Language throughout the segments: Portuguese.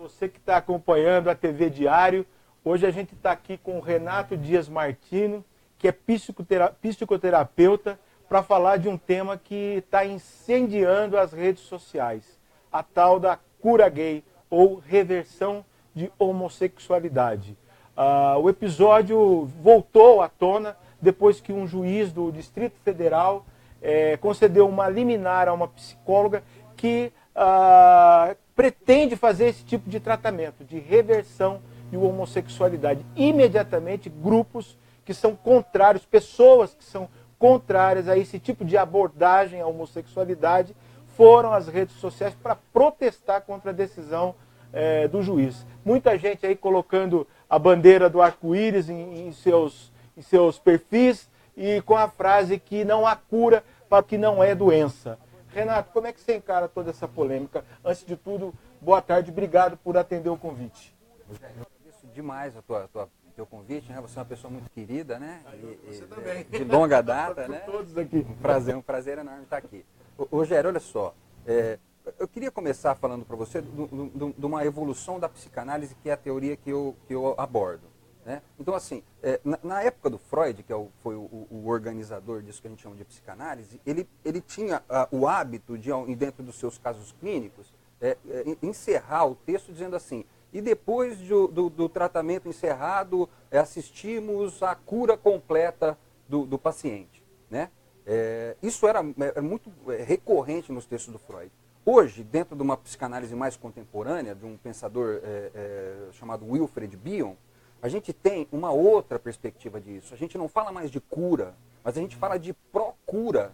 Você que está acompanhando a TV Diário, hoje a gente está aqui com o Renato Dias Martino, que é psicoterapeuta, para falar de um tema que está incendiando as redes sociais, a tal da cura gay ou reversão de homossexualidade. O episódio voltou à tona depois que um juiz do Distrito Federal concedeu uma liminar a uma psicóloga que pretende fazer esse tipo de tratamento, de reversão de homossexualidade. Imediatamente, grupos que são contrários, pessoas que são contrárias a esse tipo de abordagem à homossexualidade, foram às redes sociais para protestar contra a decisão do juiz. Muita gente aí colocando a bandeira do arco-íris em seus perfis e com a frase que não há cura para o que não é doença. Renato, como é que você encara toda essa polêmica? Antes de tudo, boa tarde, obrigado por atender o convite. Eu agradeço demais o teu convite, né? Você é uma pessoa muito querida, né? Você também. De longa data, né? Todos aqui. Um prazer enorme estar aqui. Rogério, olha só, eu queria começar falando para você de uma evolução da psicanálise, que é a teoria que eu abordo. Né? Então, assim, na época do Freud, que foi o organizador disso que a gente chama de psicanálise, ele tinha o hábito de, dentro dos seus casos clínicos, encerrar o texto dizendo assim: e depois do tratamento encerrado, assistimos à cura completa do paciente. Né? Isso era muito recorrente nos textos do Freud. Hoje, dentro de uma psicanálise mais contemporânea, de um pensador chamado Wilfred Bion, a gente tem uma outra perspectiva disso. A gente não fala mais de cura, mas a gente fala de procura.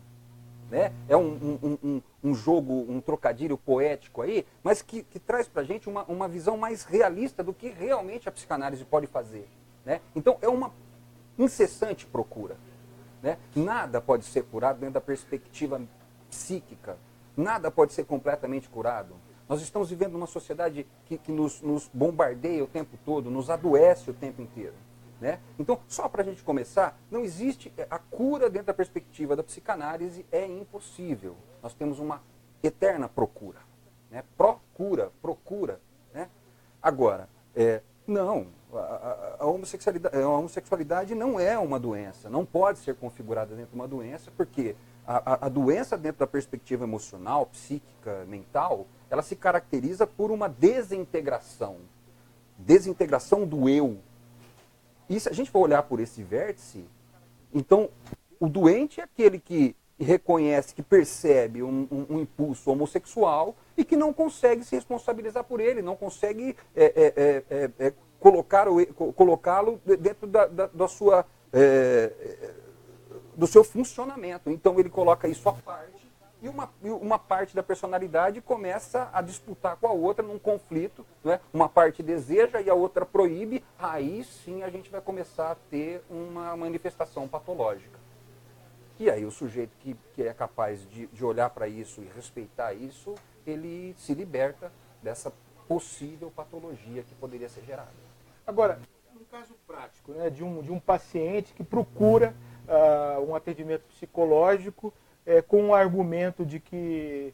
Né? É um jogo, um trocadilho poético aí, mas que traz para a gente uma visão mais realista do que realmente a psicanálise pode fazer. Né? Então, é uma incessante procura. Né? Nada pode ser curado dentro da perspectiva psíquica. Nada pode ser completamente curado. Nós estamos vivendo numa sociedade que nos bombardeia o tempo todo, nos adoece o tempo inteiro. Né? Então, só para a gente começar, não existe a cura dentro da perspectiva da psicanálise, é impossível. Nós temos uma eterna procura. Né? Procura. Né? Agora, não, a homossexualidade não é uma doença, não pode ser configurada dentro de uma doença, porque a doença dentro da perspectiva emocional, psíquica, mental, ela se caracteriza por uma desintegração do eu. E se a gente for olhar por esse vértice, então o doente é aquele que reconhece, que percebe um impulso homossexual e que não consegue se responsabilizar por ele, não consegue colocá-lo dentro do seu funcionamento. Então ele coloca isso à parte e uma parte da personalidade começa a disputar com a outra num conflito. Né? Uma parte deseja e a outra proíbe. Aí sim a gente vai começar a ter uma manifestação patológica. E aí o sujeito que é capaz de olhar para isso e respeitar isso, ele se liberta dessa possível patologia que poderia ser gerada. Agora, um caso prático, né, de um paciente que procura um atendimento psicológico com o argumento de que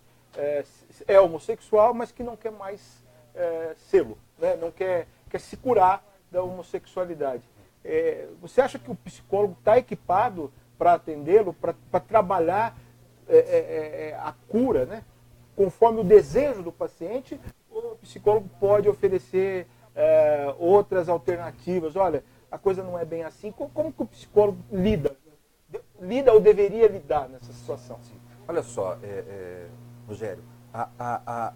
é homossexual, mas que não quer mais sê-lo, né, não quer se curar da homossexualidade. Você acha que o psicólogo está equipado para atendê-lo, para trabalhar a cura, né, conforme o desejo do paciente, ou o psicólogo pode oferecer outras alternativas? Olha, a coisa não é bem assim. Como que o psicólogo lida ou deveria lidar nessa situação? Sim. Olha só, Rogério, a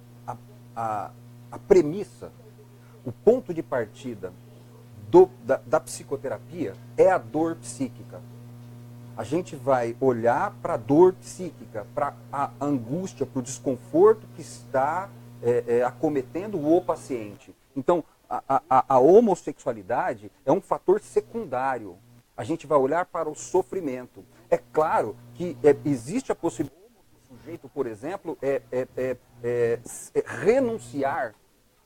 premissa, o ponto de partida da psicoterapia é a dor psíquica. A gente vai olhar para a dor psíquica, para a angústia, para o desconforto que está acometendo o paciente. Então, a homossexualidade é um fator secundário. A gente vai olhar para o sofrimento. É claro que existe a possibilidade do sujeito, por exemplo, renunciar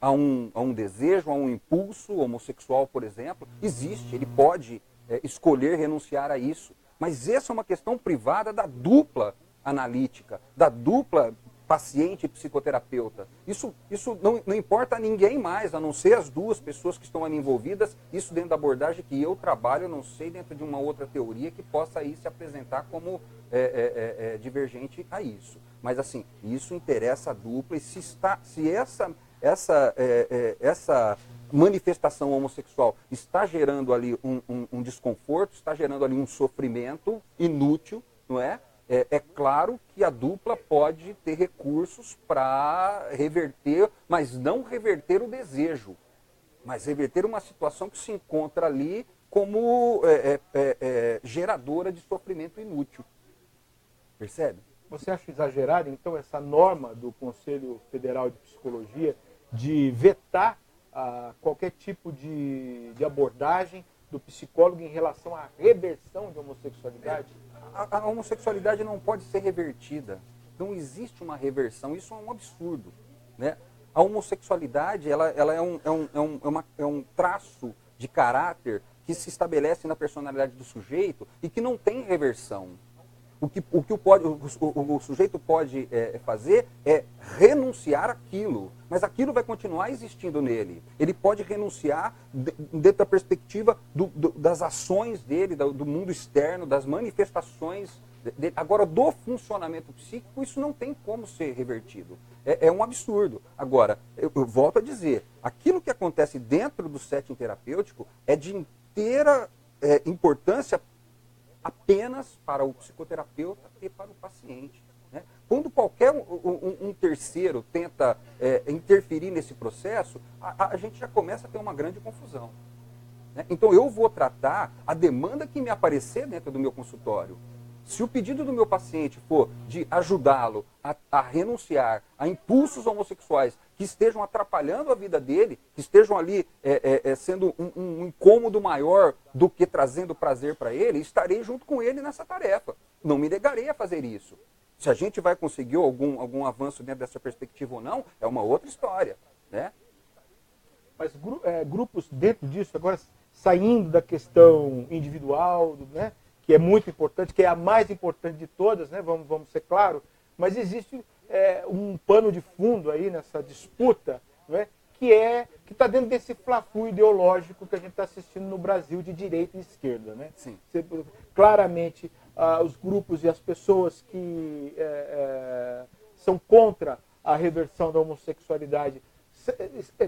a um desejo, a um impulso homossexual, por exemplo. Existe, ele pode escolher renunciar a isso. Mas essa é uma questão privada da dupla analítica, da dupla paciente e psicoterapeuta. Isso não importa a ninguém mais, a não ser as duas pessoas que estão ali envolvidas. Isso dentro da abordagem que eu trabalho, eu não sei dentro de uma outra teoria que possa aí se apresentar como divergente a isso. Mas assim, isso interessa a dupla e se essa manifestação homossexual está gerando ali um desconforto, está gerando ali um sofrimento inútil, não é? É claro que a dupla pode ter recursos para reverter, mas não reverter o desejo, mas reverter uma situação que se encontra ali como geradora de sofrimento inútil. Percebe? Você acha exagerado, então, essa norma do Conselho Federal de Psicologia de vetar qualquer tipo de abordagem do psicólogo em relação à reversão de homossexualidade? A homossexualidade não pode ser revertida. Não existe uma reversão. Isso é um absurdo, né? A homossexualidade ela é um traço de caráter que se estabelece na personalidade do sujeito e que não tem reversão. O que o sujeito pode fazer é renunciar àquilo, mas aquilo vai continuar existindo nele. Ele pode renunciar dentro da perspectiva das ações dele, do mundo externo, das manifestações dele. Agora, do funcionamento psíquico, isso não tem como ser revertido. É um absurdo. Agora, eu volto a dizer, aquilo que acontece dentro do setting terapêutico é de inteira importância apenas para o psicoterapeuta e para o paciente, né? Quando qualquer um terceiro tenta interferir nesse processo, a gente já começa a ter uma grande confusão, né? Então eu vou tratar a demanda que me aparecer dentro do meu consultório. Se o pedido do meu paciente for de ajudá-lo a renunciar a impulsos homossexuais que estejam atrapalhando a vida dele, que estejam ali sendo um incômodo maior do que trazendo prazer para ele, estarei junto com ele nessa tarefa. Não me negarei a fazer isso. Se a gente vai conseguir algum avanço dentro dessa perspectiva ou não, é uma outra história, né? Mas grupos dentro disso, agora saindo da questão individual, né? Que é muito importante, que é a mais importante de todas, né? Vamos ser claros, mas existe um pano de fundo aí nessa disputa, né? que está dentro desse fla-flu ideológico que a gente está assistindo no Brasil de direita e esquerda. Né? Sim. Claramente, os grupos e as pessoas que são contra a reversão da homossexualidade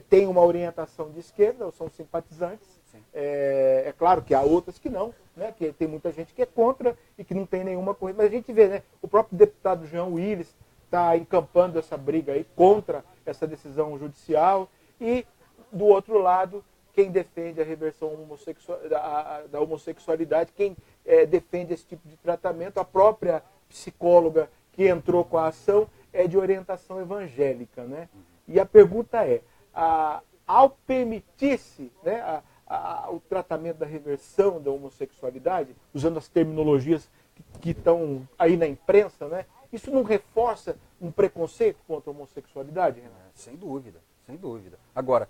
têm uma orientação de esquerda, ou são simpatizantes. É claro que há outras que não, né? Que tem muita gente que é contra e que não tem nenhuma corrida. Mas a gente vê, né? O próprio deputado João Willis está encampando essa briga aí contra essa decisão judicial. E, do outro lado, quem defende a reversão da homossexualidade, quem defende esse tipo de tratamento, a própria psicóloga que entrou com a ação é de orientação evangélica. Né? E a pergunta é, ao permitir-se, né, o tratamento da reversão da homossexualidade, usando as terminologias que estão aí na imprensa, né? Isso não reforça um preconceito contra a homossexualidade, Renato? Sem dúvida, sem dúvida. Agora,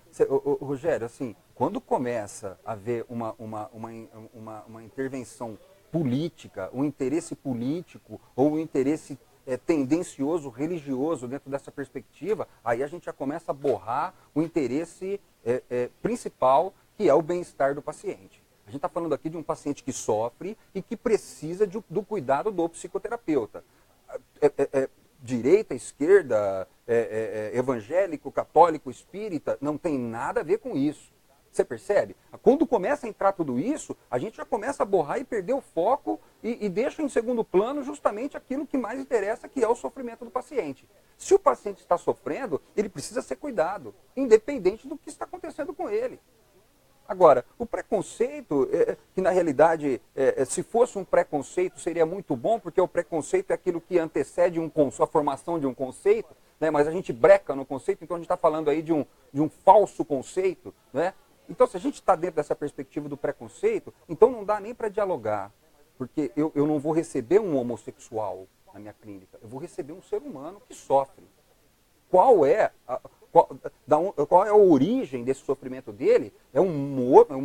Rogério, assim, quando começa a haver uma intervenção política, um interesse político ou um interesse tendencioso, religioso dentro dessa perspectiva, aí a gente já começa a borrar o interesse principal, que é o bem-estar do paciente. A gente está falando aqui de um paciente que sofre e que precisa do cuidado do psicoterapeuta. Direita, esquerda, evangélico, católico, espírita, não tem nada a ver com isso. Você percebe? Quando começa a entrar tudo isso, a gente já começa a borrar e perder o foco e deixa em segundo plano justamente aquilo que mais interessa, que é o sofrimento do paciente. Se o paciente está sofrendo, ele precisa ser cuidado, independente do que está acontecendo com ele. Agora, o preconceito, que na realidade, se fosse um preconceito, seria muito bom, porque o preconceito é aquilo que antecede a formação de um conceito, né? Mas a gente breca no conceito, então a gente está falando aí de um falso conceito. Né? Então, se a gente está dentro dessa perspectiva do preconceito, então não dá nem para dialogar, porque eu não vou receber um homossexual na minha clínica, eu vou receber um ser humano que sofre. Qual é a origem desse sofrimento dele? É um outro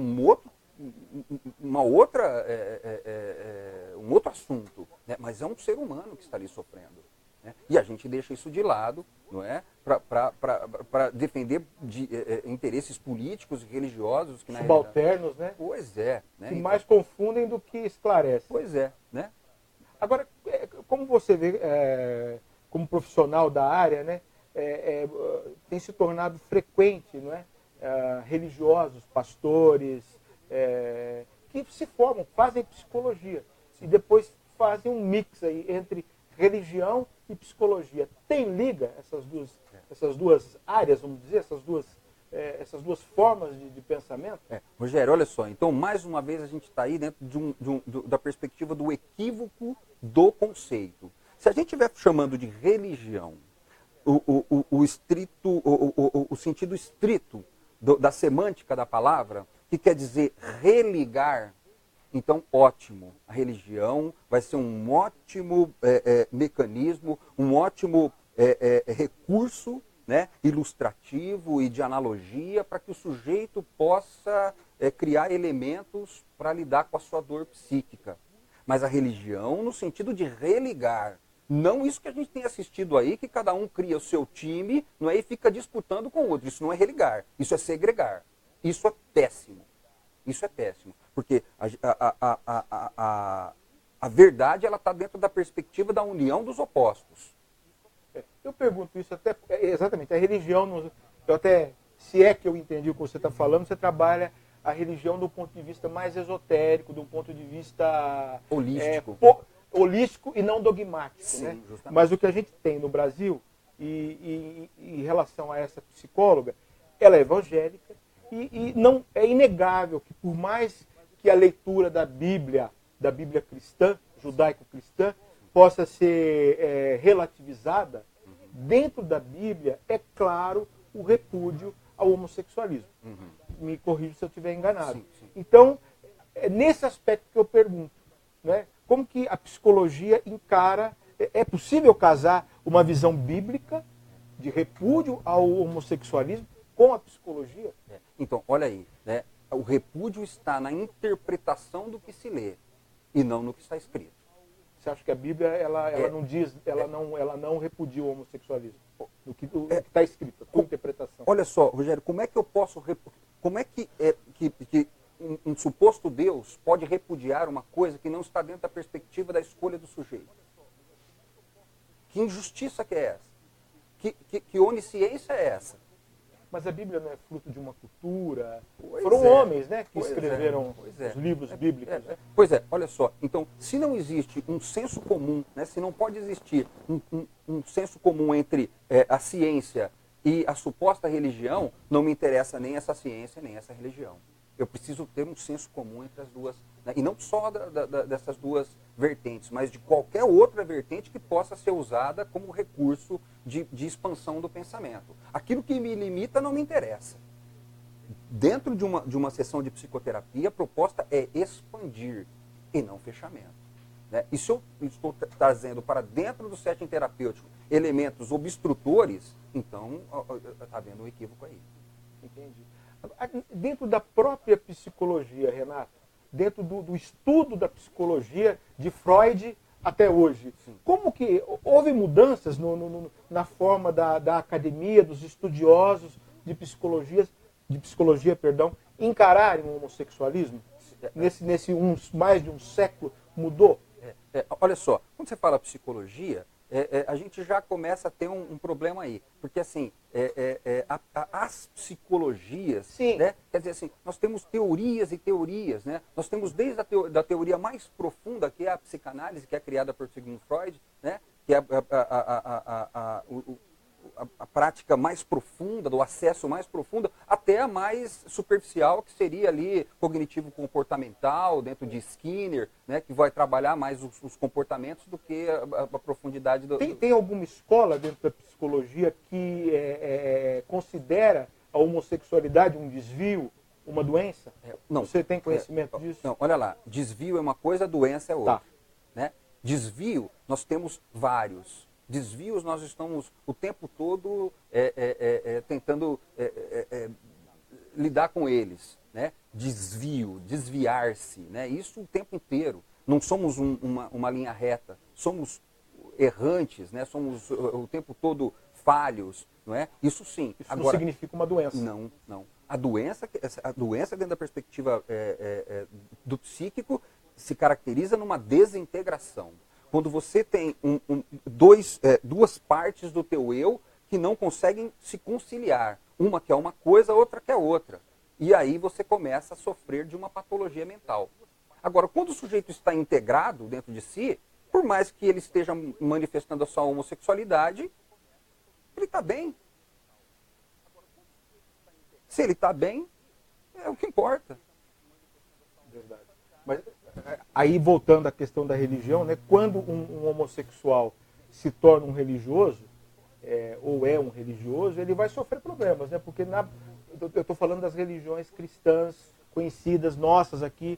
assunto, né? Mas é um ser humano que está ali sofrendo. né? E a gente deixa isso de lado, não é? Para defender interesses políticos e religiosos. Que subalternos, né? Pois é. Né? Que mais confundem do que esclarecem. Pois é. Né? Agora, como você vê, como profissional da área, né, tem se tornado frequente, não é? Religiosos, pastores, que se formam, fazem psicologia e depois fazem um mix aí entre religião e psicologia. Tem liga essas duas áreas, vamos dizer, essas duas formas de pensamento? Rogério, olha só, então mais uma vez a gente está aí dentro da perspectiva do equívoco do conceito. Se a gente estiver chamando de religião o sentido estrito da semântica da palavra, que quer dizer religar, então ótimo, a religião vai ser um ótimo mecanismo, um ótimo recurso, né, ilustrativo e de analogia para que o sujeito possa criar elementos para lidar com a sua dor psíquica. Mas a religião no sentido de religar, não isso que a gente tem assistido aí, que cada um cria o seu time, não é, e fica disputando com o outro. Isso não é religar, isso é segregar. Isso é péssimo. Isso é péssimo. Porque a verdade ela está dentro da perspectiva da união dos opostos. Eu pergunto isso até, exatamente, a religião, se é que eu entendi o que você está falando, você trabalha a religião do ponto de vista mais esotérico, do ponto de vista holístico e não dogmático. Sim, né? Mas o que a gente tem no Brasil, em relação a essa psicóloga, ela é evangélica e não é inegável que por mais que a leitura da Bíblia cristã, judaico-cristã, possa ser relativizada, dentro da Bíblia é claro o repúdio ao homossexualismo. Me corrija se eu estiver enganado. Sim. Então, é nesse aspecto que eu pergunto, né? Como que a psicologia encara, é possível casar uma visão bíblica de repúdio ao homossexualismo com a psicologia? Então, olha aí, né? O repúdio está na interpretação do que se lê e não no que está escrito. Você acha que a Bíblia ela não diz, ela não repudia o homossexualismo? No que está escrito, a tua interpretação. Olha só, Rogério, como é que eu posso, como é que um suposto Deus pode repudiar uma coisa que não está dentro da perspectiva da escolha do sujeito? Que injustiça que é essa? Que onisciência é essa? Mas a Bíblia não é fruto de uma cultura? Foram homens, né, que escreveram os livros bíblicos. Né? Pois é, olha só. Então, se não existe um senso comum, né, se não pode existir um senso comum entre a ciência e a suposta religião, não me interessa nem essa ciência, nem essa religião. Eu preciso ter um senso comum entre as duas, né? E não só dessas duas vertentes, mas de qualquer outra vertente que possa ser usada como recurso de expansão do pensamento. Aquilo que me limita não me interessa. Dentro de uma sessão de psicoterapia, a proposta é expandir e não fechamento. Né? E se eu estou trazendo para dentro do setting terapêutico elementos obstrutores, então está havendo um equívoco aí. Entendi. Dentro da própria psicologia, Renato, dentro do estudo da psicologia de Freud até hoje, sim, como que houve mudanças na forma da academia, dos estudiosos de psicologia, encararem o homossexualismo? Nesse mais de um século, mudou? Olha só, quando você fala psicologia, a gente já começa a ter um problema aí. Porque, assim, as psicologias, né, quer dizer assim, nós temos teorias e teorias, né? Nós temos desde a teoria mais profunda, que é a psicanálise, que é criada por Sigmund Freud, né, que é a prática mais profunda, do acesso mais profundo, até a mais superficial, que seria ali cognitivo-comportamental, dentro de Skinner, né, que vai trabalhar mais os comportamentos do que a profundidade do... Tem alguma escola dentro da psicologia que considera a homossexualidade um desvio, uma doença? Não. Você tem conhecimento disso? Não, olha lá, desvio é uma coisa, doença é outra. Tá. Né? Desvio, nós temos vários. Desvios, nós estamos o tempo todo tentando lidar com eles. Né? Desvio, desviar-se, né? Isso o tempo inteiro. Não somos uma linha reta, somos errantes, né? Somos o tempo todo falhos, não é? Isso sim. Isso Agora, não significa uma doença. Não, não. A doença dentro da perspectiva do psíquico se caracteriza numa desintegração. Quando você tem duas partes do teu eu que não conseguem se conciliar. Uma quer uma coisa, a outra quer outra. E aí você começa a sofrer de uma patologia mental. Agora, quando o sujeito está integrado dentro de si, por mais que ele esteja manifestando a sua homossexualidade, ele está bem. Se ele está bem, é o que importa. Verdade. Mas aí, voltando à questão da religião, né, quando um homossexual se torna um religioso, ou é um religioso, ele vai sofrer problemas, né? Porque eu estou falando das religiões cristãs conhecidas, nossas aqui,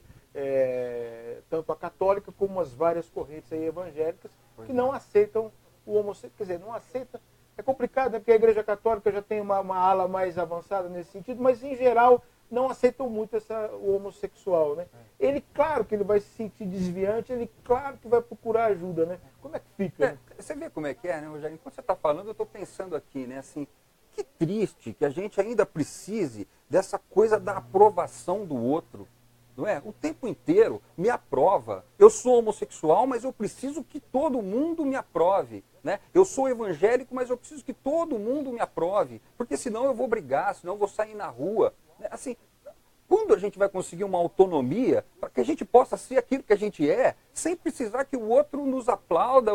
tanto a católica como as várias correntes aí evangélicas, que não aceitam o homossexual. Quer dizer, não aceita. É complicado, né? Porque a Igreja Católica já tem uma ala mais avançada nesse sentido, mas em geral não aceitam muito o homossexual, né? Ele, claro que ele vai se sentir desviante, ele, claro que vai procurar ajuda, né? Como é que fica? Né? Você vê como é que é, né, Rogério? Enquanto você está falando, eu estou pensando aqui, né? Assim, que triste que a gente ainda precise dessa coisa da aprovação do outro, não é? O tempo inteiro me aprova. Eu sou homossexual, mas eu preciso que todo mundo me aprove, né? Eu sou evangélico, mas eu preciso que todo mundo me aprove, porque senão eu vou brigar, senão eu vou sair na rua. Assim, quando a gente vai conseguir uma autonomia para que a gente possa ser aquilo que a gente é, sem precisar que o outro nos aplauda?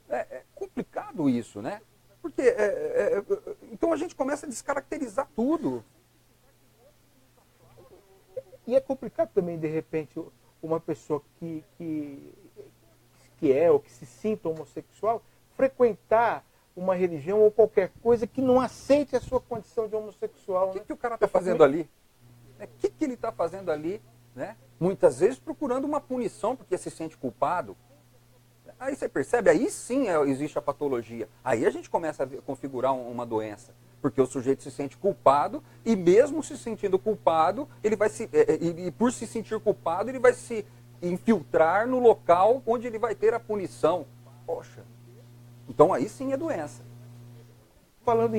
É complicado isso, né? Porque então a gente começa a descaracterizar tudo. E é complicado também, de repente, uma pessoa que é ou que se sinta homossexual frequentar uma religião ou qualquer coisa que não aceite a sua condição de homossexual. O que o cara está fazendo ali? O que ele está fazendo ali? Né? Muitas vezes procurando uma punição porque se sente culpado. Aí você percebe, aí sim existe a patologia. Aí a gente começa a configurar uma doença. Porque o sujeito se sente culpado e mesmo se sentindo culpado, ele vai e por se sentir culpado, ele vai se infiltrar no local onde ele vai ter a punição. Poxa, então aí sim é doença. Falando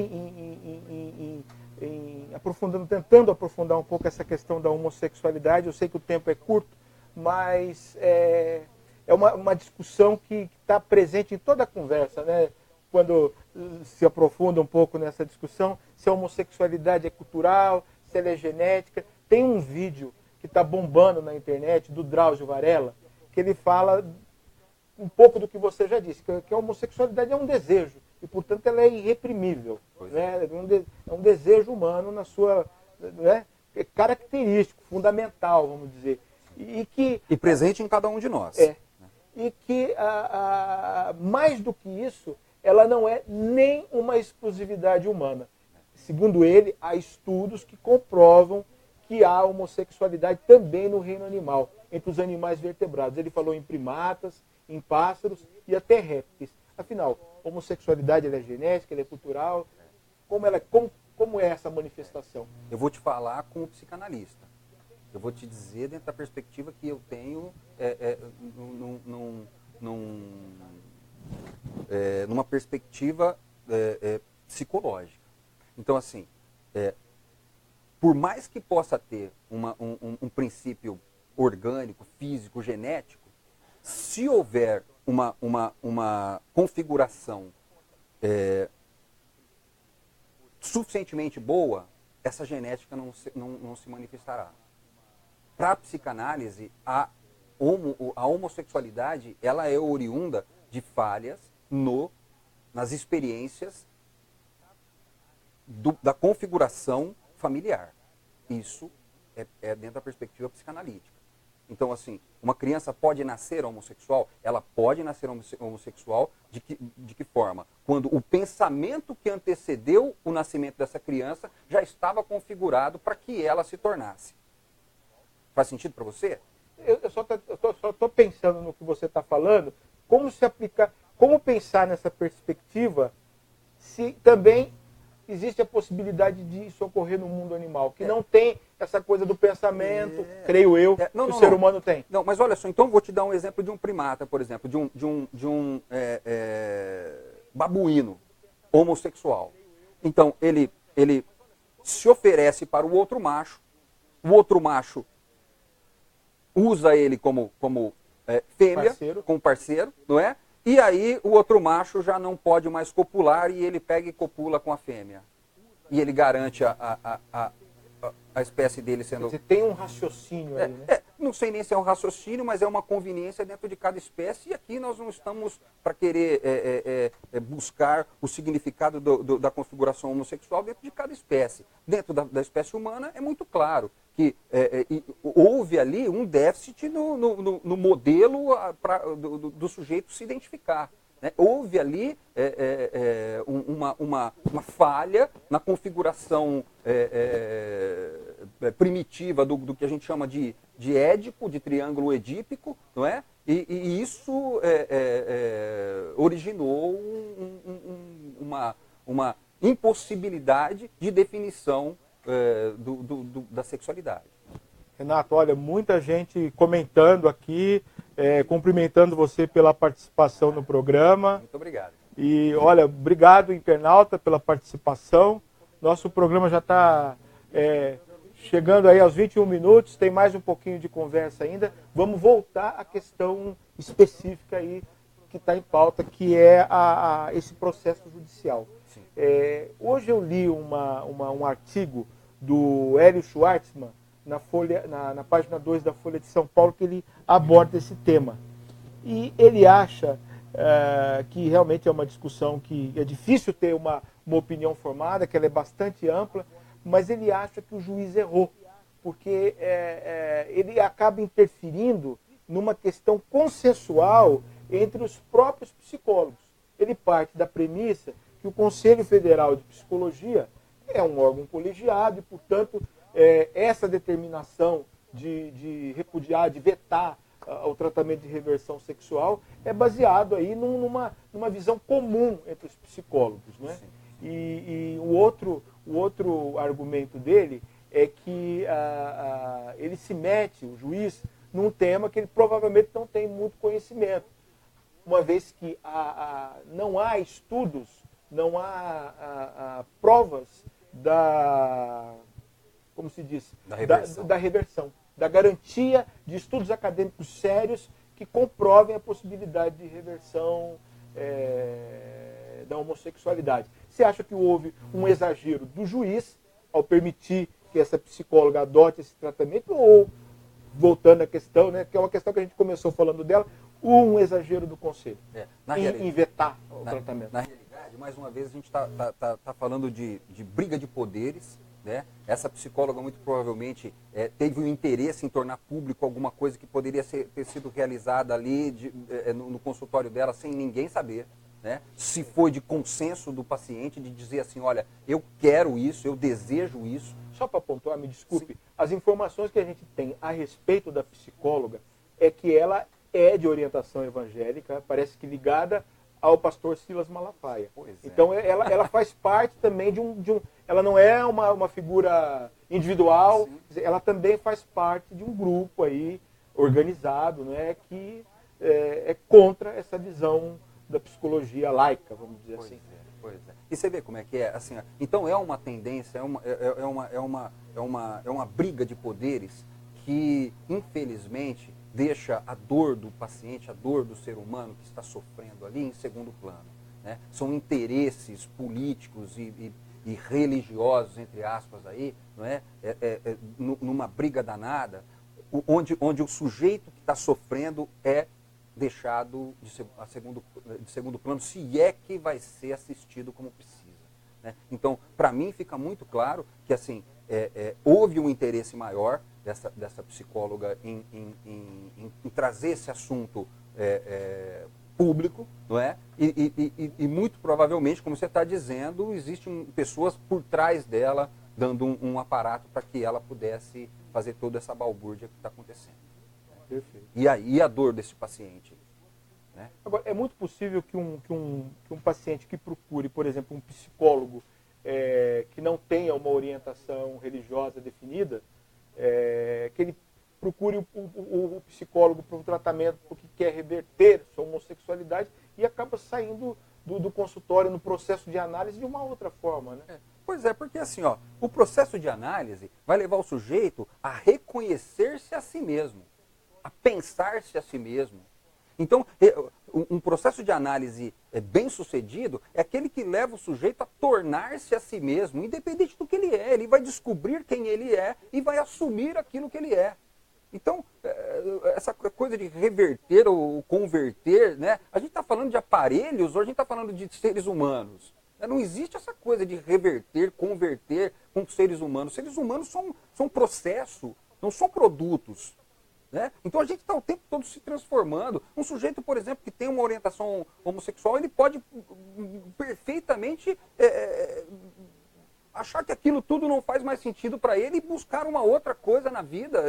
tentando aprofundar um pouco essa questão da homossexualidade, eu sei que o tempo é curto, mas é uma discussão que está presente em toda a conversa, né? Quando se aprofunda um pouco nessa discussão, se a homossexualidade é cultural, se ela é genética. Tem um vídeo que está bombando na internet, do Drauzio Varela, que ele fala um pouco do que você já disse, que a homossexualidade é um desejo, e, portanto, ela é irreprimível. Né? É um desejo humano na sua... Né? É característico, fundamental, vamos dizer. E presente em cada um de nós. E que, mais do que isso, ela não é nem uma exclusividade humana. Segundo ele, há estudos que comprovam que há homossexualidade também no reino animal, entre os animais vertebrados. Ele falou em primatas, em pássaros e até répteis. Afinal, homossexualidade ela é genética, ela é cultural. Como é essa manifestação? Eu vou te falar com o psicanalista. Eu vou te dizer dentro da perspectiva que eu tenho numa perspectiva psicológica. Então, assim, por mais que possa ter um princípio orgânico, físico, genético, se houver uma configuração suficientemente boa, essa genética não se manifestará. Para a psicanálise, a homossexualidade ela é oriunda de falhas nas experiências da configuração familiar. Isso é dentro da perspectiva psicanalítica. Então, assim, uma criança pode nascer homossexual? Ela pode nascer homossexual de que forma? Quando o pensamento que antecedeu o nascimento dessa criança já estava configurado para que ela se tornasse. Faz sentido para você? Eu só estou pensando no que você está falando, como pensar nessa perspectiva se também existe a possibilidade de isso ocorrer no mundo animal, que não tem essa coisa do pensamento, creio eu, que o ser humano tem. Não, mas olha só, então vou te dar um exemplo de um primata, por exemplo, de um babuíno homossexual. Então, ele se oferece para o outro macho usa ele como fêmea, como parceiro, não é? E aí o outro macho já não pode mais copular e ele pega e copula com a fêmea. E ele garante a espécie dele sendo... Você tem um raciocínio aí, né? Não sei nem se é um raciocínio, mas é uma conveniência dentro de cada espécie. E aqui nós não estamos para querer buscar o significado da configuração homossexual dentro de cada espécie. Dentro da espécie humana é muito claro que houve ali um déficit no modelo do sujeito se identificar. Né? Houve ali uma falha na configuração primitiva do que a gente chama de édipo, de triângulo edípico, não é? E isso originou uma impossibilidade de definição da sexualidade. Renato, olha, muita gente comentando aqui, cumprimentando você pela participação no programa. Muito obrigado. E olha, obrigado, internauta, pela participação. Nosso programa já está chegando aí aos 21 minutos, tem mais um pouquinho de conversa ainda. Vamos voltar à questão específica aí que está em pauta, que é esse processo judicial. Hoje eu li um artigo do Hélio Schwartzman, na página 2 da Folha de São Paulo, que ele aborda esse tema. E ele acha que realmente é uma discussão que é difícil ter uma opinião formada, que ela é bastante ampla, mas ele acha que o juiz errou, porque ele acaba interferindo numa questão consensual entre os próprios psicólogos. Ele parte da premissa que o Conselho Federal de Psicologia é um órgão colegiado e, portanto, essa determinação de repudiar, de vetar o tratamento de reversão sexual é baseado aí numa visão comum entre os psicólogos, né? E o outro argumento dele é que ele se mete, o juiz, num tema que ele provavelmente não tem muito conhecimento, uma vez que não há estudos, não há provas como se diz, da reversão, da garantia de estudos acadêmicos sérios que comprovem a possibilidade de reversão da homossexualidade. Você acha que houve um exagero do juiz ao permitir que essa psicóloga adote esse tratamento, ou, voltando à questão, né, que é uma questão que a gente começou falando dela, um exagero do conselho em vetar o tratamento? Na realidade, mais uma vez, a gente está falando de briga de poderes, né? Essa psicóloga muito provavelmente teve um interesse em tornar público alguma coisa que poderia ter sido realizada ali no consultório dela sem ninguém saber, né? Se foi de consenso do paciente, de dizer assim, olha, eu quero isso, eu desejo isso. Só para pontuar, me desculpe, sim, as informações que a gente tem a respeito da psicóloga é que ela é de orientação evangélica, parece que ligada ao pastor Silas Malafaia. Então ela faz parte também de um ela não é uma figura individual, sim, ela também faz parte de um grupo aí organizado, né, que é contra essa visão da psicologia laica, vamos dizer assim. Pois é. E você vê como é que é, assim, então é uma tendência, é uma briga de poderes que, infelizmente, deixa a dor do paciente, a dor do ser humano que está sofrendo ali em segundo plano, né? São interesses políticos e religiosos, entre aspas, aí, não é? Numa briga danada, onde o sujeito que está sofrendo é deixado de segundo plano, se é que vai ser assistido como precisa, né? Então, para mim, fica muito claro que assim, houve um interesse maior dessa psicóloga em trazer esse assunto público, não é? E muito provavelmente, como você está dizendo, existem pessoas por trás dela dando um aparato para que ela pudesse fazer toda essa balbúrdia que está acontecendo. Perfeito. E aí a dor desse paciente, né? Agora, é muito possível que um paciente que procure, por exemplo, um psicólogo que não tenha uma orientação religiosa definida, que ele procure o psicólogo para um tratamento porque quer reverter sua homossexualidade e acaba saindo do consultório no processo de análise de uma outra forma, né? Pois é, porque assim, ó, o processo de análise vai levar o sujeito a reconhecer-se a si mesmo, a pensar-se a si mesmo. Então, um processo de análise bem sucedido é aquele que leva o sujeito a tornar-se a si mesmo, independente do que ele é. Ele vai descobrir quem ele é e vai assumir aquilo que ele é. Então, essa coisa de reverter ou converter, né? A gente está falando de aparelhos ou a gente está falando de seres humanos? Não existe essa coisa de reverter, converter com seres humanos. Seres humanos são processo, não são produtos. Né? Então a gente está o tempo todo se transformando. Um sujeito, por exemplo, que tem uma orientação homossexual, ele pode perfeitamente achar que aquilo tudo não faz mais sentido para ele e buscar uma outra coisa na vida.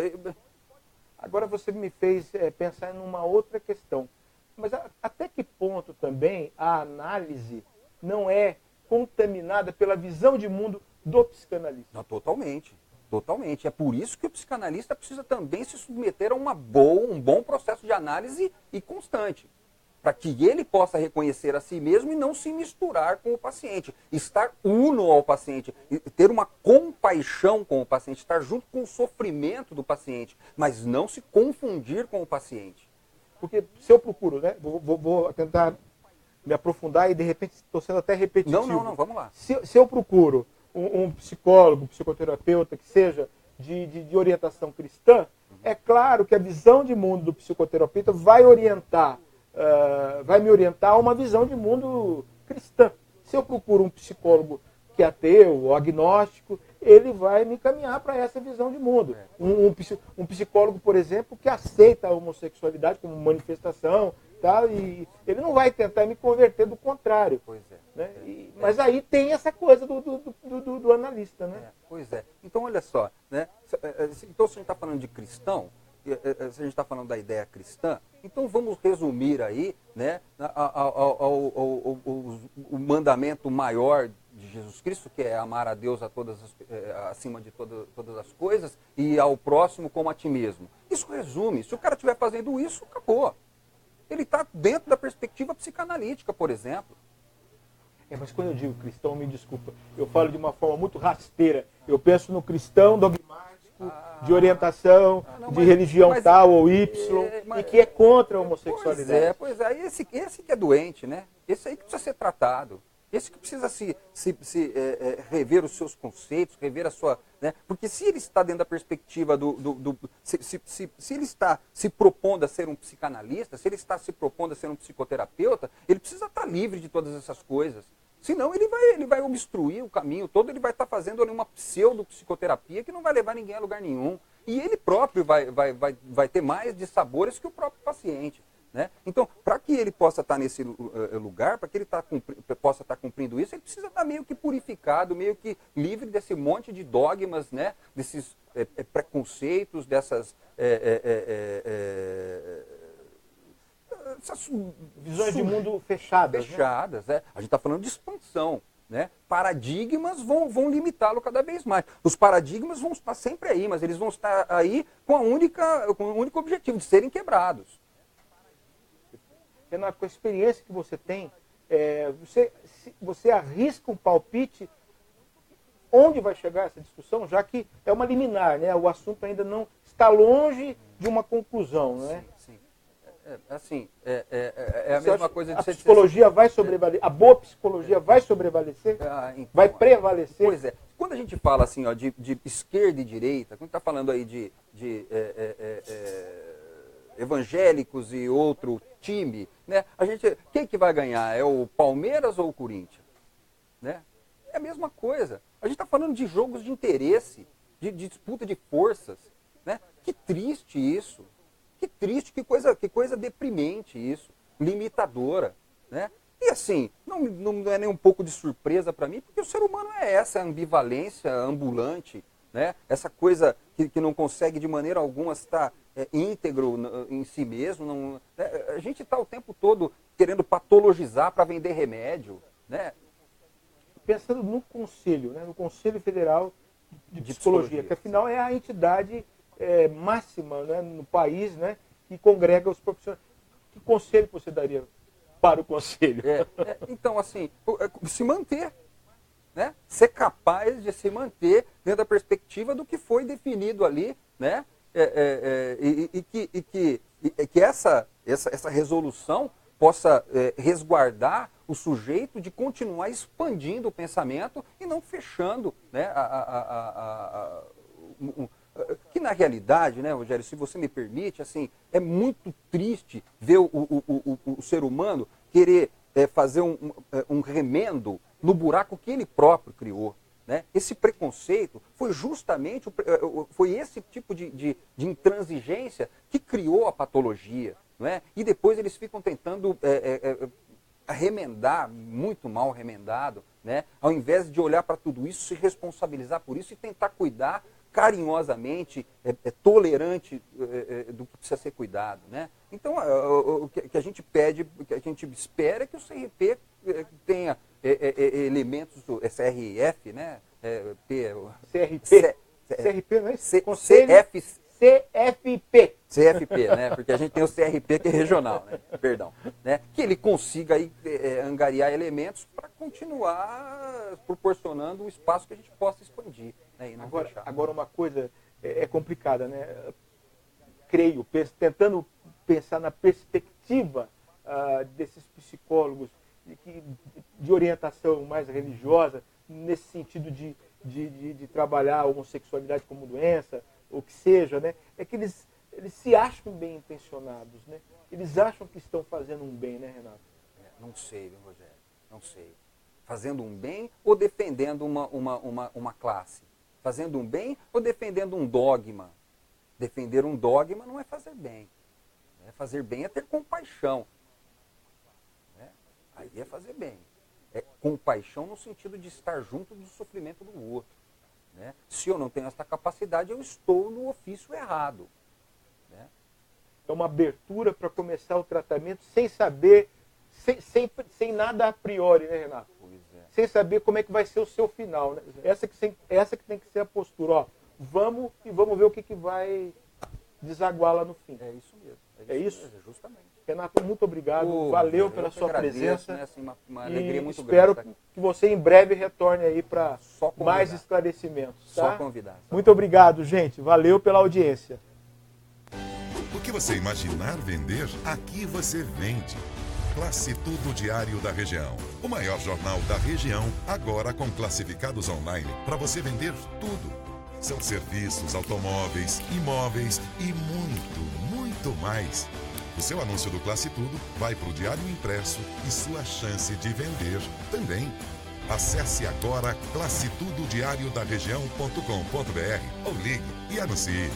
Agora você me fez pensar numa outra questão. Mas até que ponto também a análise não é contaminada pela visão de mundo do psicanalista? Não, totalmente. Totalmente. É por isso que o psicanalista precisa também se submeter a um bom processo de análise e constante. Para que ele possa reconhecer a si mesmo e não se misturar com o paciente. Estar uno ao paciente, ter uma compaixão com o paciente, estar junto com o sofrimento do paciente, mas não se confundir com o paciente. Porque se eu procuro, né? Vou tentar me aprofundar e de repente estou sendo até repetitivo. Não, vamos lá. Se eu procuro um psicólogo, um psicoterapeuta que seja de orientação cristã, é claro que a visão de mundo do psicoterapeuta vai me orientar a uma visão de mundo cristã. Se eu procuro um psicólogo que é ateu ou agnóstico, ele vai me encaminhar para essa visão de mundo. Um psicólogo, por exemplo, que aceita a homossexualidade como manifestação, tá? E ele não vai tentar me converter, do contrário. Pois é. Né? Mas aí tem essa coisa do analista, né? Pois é. Então, olha só, né? Então, se a gente está falando de cristão, se a gente está falando da ideia cristã, então vamos resumir aí, né, o mandamento maior de Jesus Cristo, que é amar a Deus acima de todas as coisas e ao próximo como a ti mesmo. Isso resume. Se o cara estiver fazendo isso, acabou. Ele está dentro da perspectiva psicanalítica, por exemplo. Mas quando eu digo cristão, me desculpa, eu falo de uma forma muito rasteira. Eu penso no cristão dogmático, de orientação, de religião tal ou Y, e que é contra a homossexualidade. Pois é. Esse que é doente, né? Esse aí que precisa ser tratado. Esse que precisa rever os seus conceitos, rever a sua... Né? Porque se ele está dentro da perspectiva se ele está se propondo a ser um psicanalista, se ele está se propondo a ser um psicoterapeuta, ele precisa estar livre de todas essas coisas. Senão ele vai obstruir o caminho todo, ele vai estar fazendo ali uma pseudo-psicoterapia que não vai levar ninguém a lugar nenhum. E ele próprio vai ter mais dissabores que o próprio paciente. Né? Então, para que ele possa estar nesse lugar, para que ele possa estar cumprindo isso, ele precisa estar meio que purificado, meio que livre desse monte de dogmas, né? Desses preconceitos, dessas visões de mundo fechadas. Fechadas, né? A gente está falando de expansão. Né? Paradigmas vão limitá-lo cada vez mais. Os paradigmas vão estar sempre aí, mas eles vão estar aí com o único objetivo de serem quebrados. Renato, com a experiência que você tem, você arrisca um palpite onde vai chegar essa discussão, já que é uma liminar, né? O assunto ainda não está longe de uma conclusão, né? Sim. É a mesma coisa de a psicologia vai sobrevalecer, a boa psicologia vai sobrevalecer, então, vai prevalecer. Pois é. Quando a gente fala assim, ó, de esquerda e direita, quando está falando aí de evangélicos e outro time, né? Quem que vai ganhar? É o Palmeiras ou o Corinthians? Né? É a mesma coisa. A gente está falando de jogos de interesse, de disputa de forças. Né? Que triste isso. Que triste, que coisa deprimente isso. Limitadora. Né? E assim, não é nem um pouco de surpresa para mim, porque o ser humano é essa ambivalência ambulante. Né? Essa coisa que não consegue de maneira alguma estar íntegro em si mesmo. A gente está o tempo todo querendo patologizar para vender remédio. Né? pensando no Conselho, né, no Conselho Federal de Psicologia, que afinal é a entidade máxima, né, no país, né, que congrega os profissionais. Que conselho você daria para o Conselho? Então, assim, se manter. Né? Ser capaz de se manter dentro da perspectiva do que foi definido ali, né? Que essa resolução possa resguardar o sujeito de continuar expandindo o pensamento e não fechando, né? Que na realidade, né, Rogério, se você me permite, assim, é muito triste ver o ser humano querer fazer um remendo no buraco que ele próprio criou. Né? Esse preconceito foi justamente foi esse tipo de intransigência que criou a patologia. Não é? E depois eles ficam tentando remendar, muito mal remendado, né? Ao invés de olhar para tudo isso, se responsabilizar por isso e tentar cuidar carinhosamente, tolerante do que precisa ser cuidado. Né? Então, o que a gente pede, o que a gente espera é que o CRP tenha elementos do CRF, né? CRP, não é? CFP, né? Porque a gente tem o CRP que é regional, né? Perdão. Né? Que ele consiga aí, angariar elementos para continuar proporcionando um espaço que a gente possa expandir. Né? E não agora uma coisa complicada, né? Creio, tentando pensar na perspectiva desses psicólogos de orientação mais religiosa, nesse sentido de trabalhar a homossexualidade como doença, ou que seja, né? É que eles se acham bem intencionados, né? Eles acham que estão fazendo um bem, né, Renato? Não sei, viu, Rogério? Não sei. Fazendo um bem ou defendendo uma classe? Fazendo um bem ou defendendo um dogma? Defender um dogma não é fazer bem. Fazer bem é ter compaixão. Aí é fazer bem. É compaixão no sentido de estar junto do sofrimento do outro. Né? Se eu não tenho essa capacidade, eu estou no ofício errado. Né? É uma abertura para começar o tratamento sem saber, sem nada a priori, né, Renato? Pois é. Sem saber como é que vai ser o seu final. Né? Essa que tem que ser a postura. Ó, vamos ver o que vai desaguar lá no fim. É isso mesmo. É isso? Mesmo, justamente. Renato, muito obrigado. Valeu pela sua presença. Né? Assim, uma alegria muito espero grande. que você em breve retorne aí para mais esclarecimentos. Tá? Só convidar. Muito obrigado, gente. Valeu pela audiência. O que você imaginar vender, aqui você vende. Classe Tudo Diário da Região. O maior jornal da região, agora com classificados online para você vender tudo. São serviços, automóveis, imóveis e muito mais. O seu anúncio do Classe Tudo vai para o Diário Impresso e sua chance de vender também. Acesse agora classetudodiariodaregião.com.br ou ligue e anuncie.